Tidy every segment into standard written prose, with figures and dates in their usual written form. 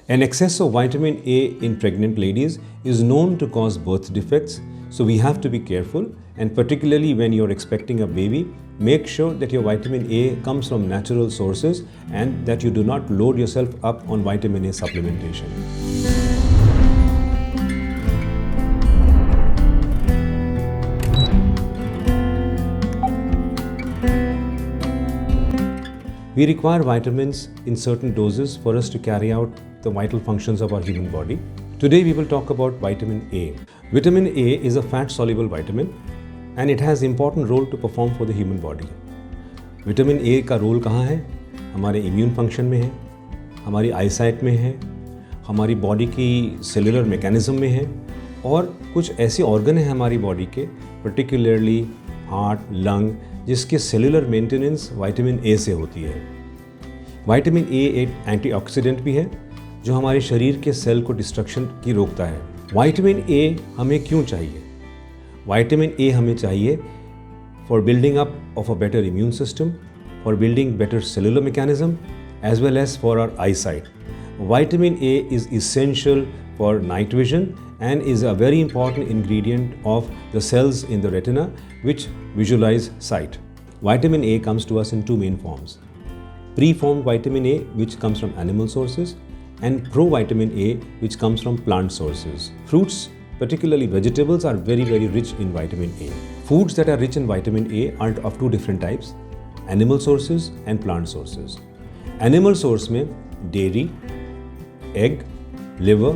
An excess of vitamin A in pregnant ladies is known to cause birth defects, so we have to be careful, and particularly when you're expecting a baby, make sure that your vitamin A comes from natural sources and that you do not load yourself up on vitamin A supplementation. We require vitamins in certain doses for us to carry out the vital functions of our human body. Today we will talk about vitamin A. Vitamin A is a fat-soluble vitamin and it has important role to perform for the human body. Vitamin A का role कहाँ है? हमारे immune function में है, हमारी eyesight में है, हमारी बॉडी की सेलुलर मैकेनिज्म में है और कुछ ऐसे ऑर्गन हैं हमारी बॉडी के, पर्टिकुलरली हार्ट, लंग, जिसके सेलुलर मेंटेनेंस विटामिन ए से होती है। विटामिन ए एक एंटीऑक्सीडेंट भी है जो हमारे शरीर के सेल को डिस्ट्रक्शन की रोकता है। विटामिन ए हमें क्यों चाहिए? विटामिन ए हमें चाहिए for building up of a better immune system, for building better cellular mechanism as well as for our eyesight. Vitamin A is essential for night vision and is a very important ingredient of the cells in the retina which visualize sight. Vitamin A comes to us in two main forms. Preformed vitamin A which comes from animal sources and provitamin A which comes from plant sources. Fruits, particularly vegetables, are very rich in vitamin A. Foods that are rich in vitamin A are of two different types, animal sources and plant sources. Animal source में dairy, egg, liver,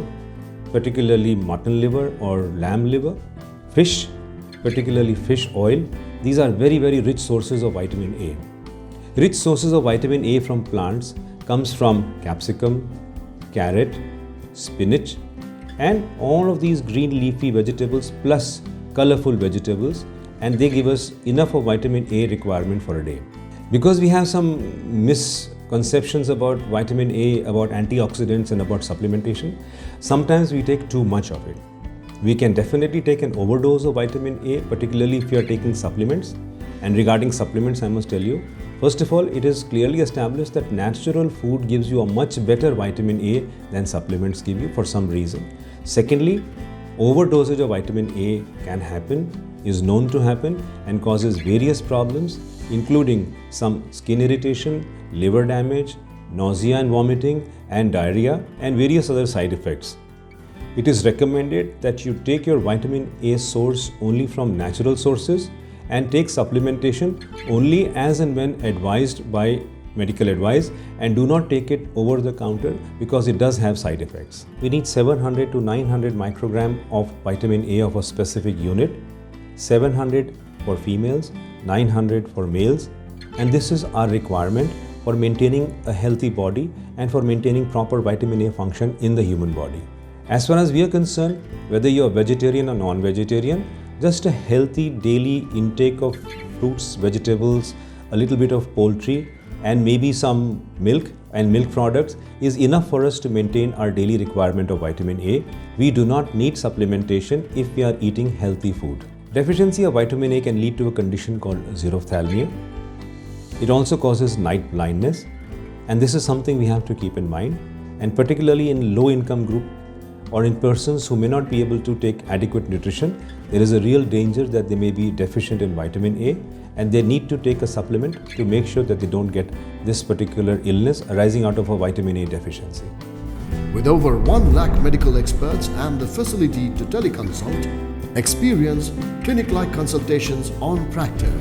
particularly mutton liver or lamb liver, fish, particularly fish oil. These are very rich sources of vitamin A. Rich sources of vitamin A from plants comes from capsicum, carrot, spinach, and all of these green leafy vegetables plus colorful vegetables, and they give us enough of vitamin A requirement for a day. Because we have some misconceptions about vitamin A, about antioxidants and about supplementation, sometimes we take too much of it. We can definitely take an overdose of vitamin A, particularly if you are taking supplements. And regarding supplements, I must tell you, first of all, it is clearly established that natural food gives you a much better vitamin A than supplements give you for some reason. Secondly, overdosage of vitamin A can happen, is known to happen, and causes various problems, including some skin irritation, liver damage, nausea and vomiting, and diarrhea, and various other side effects. It is recommended that you take your vitamin A source only from natural sources and take supplementation only as and when advised by medical advice, and do not take it over the counter because it does have side effects. We need 700 to 900 microgram of vitamin A of a specific unit, 700 for females, 900 for males, and this is our requirement for maintaining a healthy body and for maintaining proper vitamin A function in the human body. As far as we are concerned, whether you are vegetarian or non-vegetarian, just a healthy daily intake of fruits, vegetables, a little bit of poultry, and maybe some milk and milk products is enough for us to maintain our daily requirement of vitamin A. We do not need supplementation if we are eating healthy food. Deficiency of vitamin A can lead to a condition called xerophthalmia. It also causes night blindness, and this is something we have to keep in mind, and particularly in low income group or in persons who may not be able to take adequate nutrition, there is a real danger that they may be deficient in vitamin A, and they need to take a supplement to make sure that they don't get this particular illness arising out of a vitamin A deficiency. With over 1 lakh medical experts and the facility to teleconsult, experience clinic-like consultations on Practor.